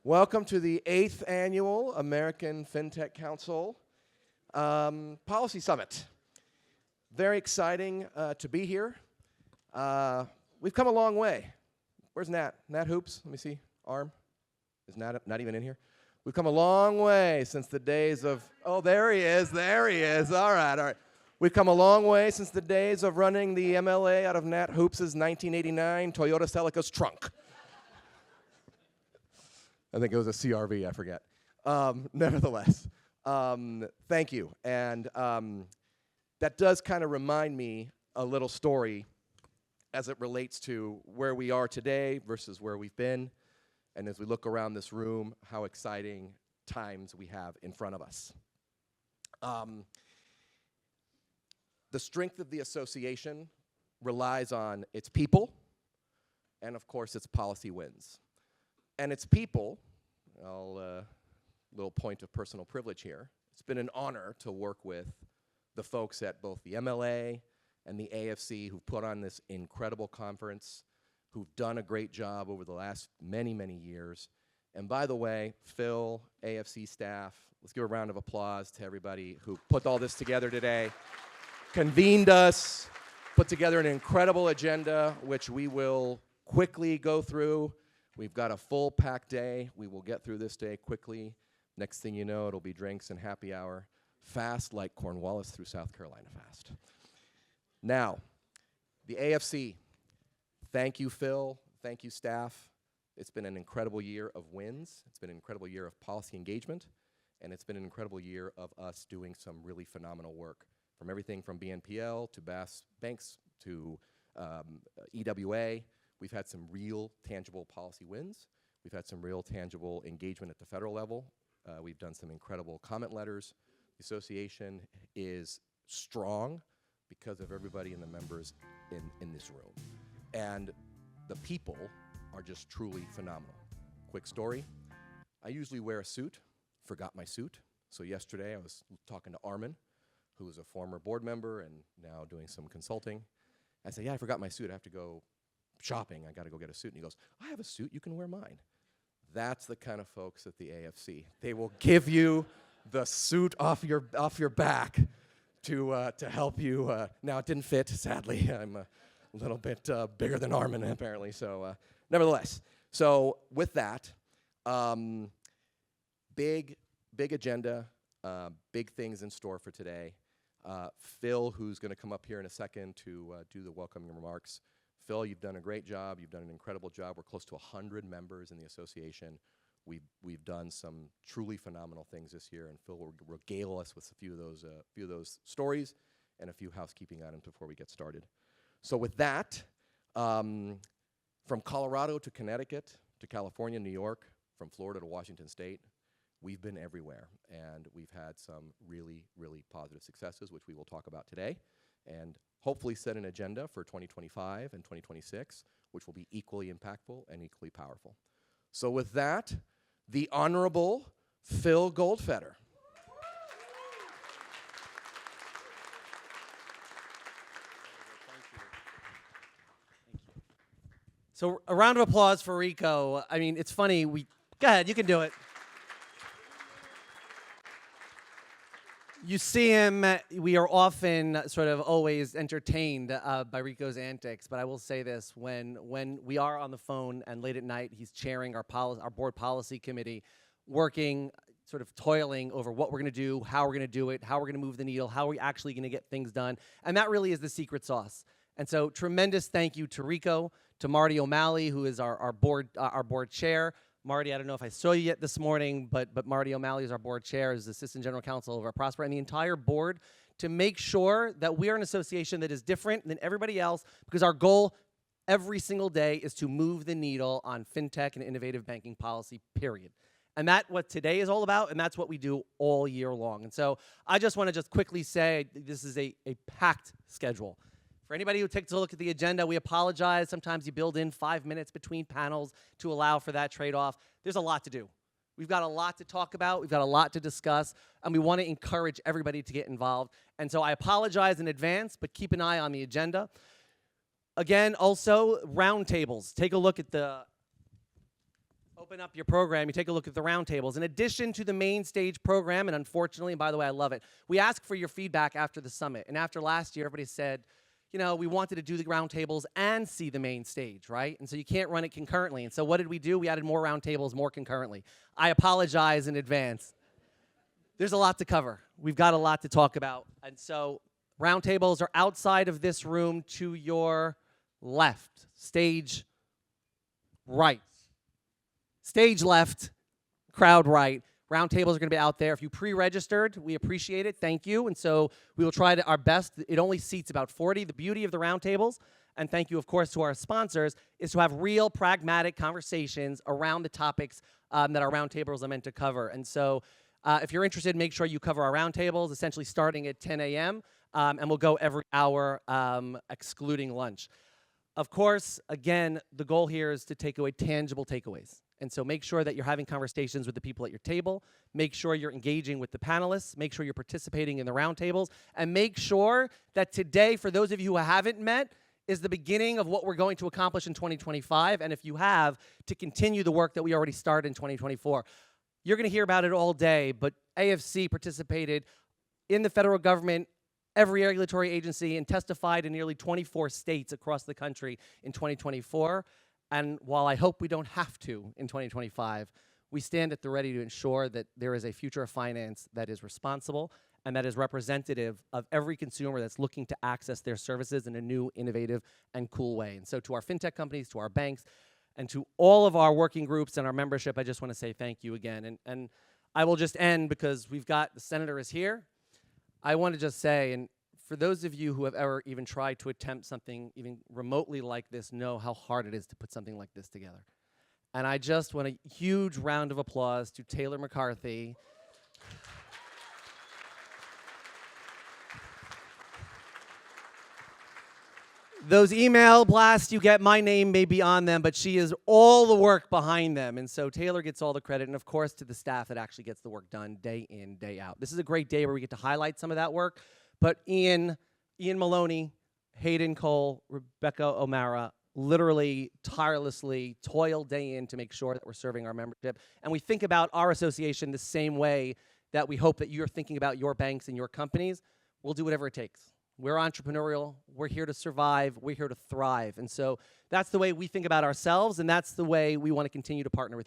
Welcome to the 8th Annual American FinTech Council Policy Summit. Very exciting to be here. We've come a long way. Where's Nat? Nat Hoops? Let me see. Arm? Is Nat not even in here? We've come a long way since the days of, oh, there he is, there he is. All right. We've come a long way since the days of running the MLA out of Nat Hoops' 1989 Toyota Celica's trunk. I think it was a CRV, I forget. Nevertheless, thank you. And that does kind of remind me a little story as it relates to where we are today versus where we've been. And as we look around this room, how exciting times we have in front of us. The strength of the association relies on its people, and of course, its policy wins. And its people, little point of personal privilege here, it's been an honor to work with the folks at both the MLA and the AFC who've put on this incredible conference, who've done a great job over the last many, many years. And by the way, Phil, AFC staff, let's give a round of applause to everybody who put all this together today, convened us, put together an incredible agenda, which we will quickly go through. We've got a full packed day. We will get through this day quickly. Next thing you know, it'll be drinks and happy hour. Fast like Cornwallis through South Carolina fast. Now, the AFC. Thank you, Phil. Thank you, staff. It's been an incredible year of wins. It's been an incredible year of policy engagement. And it's been an incredible year of us doing some really phenomenal work. From everything from BNPL to Bass Banks to EWA. We've had some real tangible policy wins. We've had some real tangible engagement at the federal level. We've done some incredible comment letters. The association is strong because of everybody and the members in this room. And the people are just truly phenomenal. Quick story, I usually wear a suit, forgot my suit. So yesterday I was talking to Armin, who is a former board member and now doing some consulting. I said, yeah, I forgot my suit, I have to go shopping, I gotta go get a suit. And he goes, I have a suit, you can wear mine. That's the kind of folks at the AFC. They will give you the suit off your back to help you. Now it didn't fit, sadly. I'm a little bit bigger than Armin apparently, so nevertheless. So with that, big agenda, big things in store for today. Phil, who's gonna come up here in a second to do the welcoming remarks. Phil, you've done a great job. You've done an incredible job. We're close to 100 members in the association. We've done some truly phenomenal things this year, and Phil will regale us with a few of those stories and a few housekeeping items before we get started. So with that, from Colorado to Connecticut to California, New York, from Florida to Washington State, we've been everywhere, and we've had some really, really positive successes, which we will talk about today, and hopefully set an agenda for 2025 and 2026, which will be equally impactful and equally powerful. So with that, the Honorable Phil Goldfeder. So a round of applause for Rico. I mean, it's funny. Go ahead, you can do it. You see him, we are often sort of always entertained by Rico's antics, but I will say this, when we are on the phone and late at night, he's chairing our board policy committee, working, sort of toiling over what we're gonna do, how we're gonna do it, how we're gonna move the needle, how we're actually gonna get things done, and that really is the secret sauce. And so tremendous thank you to Rico, to Marty O'Malley, who is our board chair. Marty, I don't know if I saw you yet this morning, but Marty O'Malley is our board chair, is Assistant General Counsel of our Prosper, and the entire board to make sure that we are an association that is different than everybody else, because our goal every single day is to move the needle on fintech and innovative banking policy, period. And that's what today is all about, and that's what we do all year long. And so I just want to quickly say this is a packed schedule. For anybody who takes a look at the agenda, we apologize. Sometimes you build in 5 minutes between panels to allow for that trade-off. There's a lot to do. We've got a lot to talk about. We've got a lot to discuss. And we want to encourage everybody to get involved. And so I apologize in advance, but keep an eye on the agenda. Again, also, roundtables. Take a look at the Open up your program, you take a look at the roundtables. In addition to the main stage program, and unfortunately, and by the way, I love it, we ask for your feedback after the summit. And after last year, everybody said, you know, we wanted to do the roundtables and see the main stage, right? And so you can't run it concurrently. And so what did we do? We added more roundtables more concurrently. I apologize in advance. There's a lot to cover. We've got a lot to talk about. And so roundtables are outside of this room to your left, stage right. Stage left, crowd right. Roundtables are going to be out there. If you pre-registered, we appreciate it. Thank you. And so we will try our best. It only seats about 40. The beauty of the roundtables, and thank you, of course, to our sponsors, is to have real, pragmatic conversations around the topics that our roundtables are meant to cover. And so if you're interested, make sure you cover our roundtables, essentially starting at 10 a.m., and we'll go every hour, excluding lunch. Of course, again, the goal here is to take away tangible takeaways. And so make sure that you're having conversations with the people at your table. Make sure you're engaging with the panelists. Make sure you're participating in the roundtables. And make sure that today, for those of you who haven't met, is the beginning of what we're going to accomplish in 2025. And if you have, to continue the work that we already started in 2024. You're going to hear about it all day, but AFC participated in the federal government, every regulatory agency, and testified in nearly 24 states across the country in 2024. And while I hope we don't have to in 2025, we stand at the ready to ensure that there is a future of finance that is responsible and that is representative of every consumer that's looking to access their services in a new, innovative, and cool way. And so to our fintech companies, to our banks, and to all of our working groups and our membership, I just want to say thank you again. And I will just end because we've got, the senator is here. I want to just say, and for those of you who have ever even tried to attempt something even remotely like this, know how hard it is to put something like this together. And I just want a huge round of applause to Taylor McCarthy. Those email blasts you get, my name may be on them, but she is all the work behind them. And so Taylor gets all the credit, and of course to the staff that actually gets the work done day in, day out. This is a great day where we get to highlight some of that work. But Ian Maloney, Hayden Cole, Rebecca O'Mara literally tirelessly toil day in to make sure that we're serving our membership. And we think about our association the same way that we hope that you're thinking about your banks and your companies. We'll do whatever it takes. We're entrepreneurial. We're here to survive. We're here to thrive. And so that's the way we think about ourselves, and that's the way we want to continue to partner with you.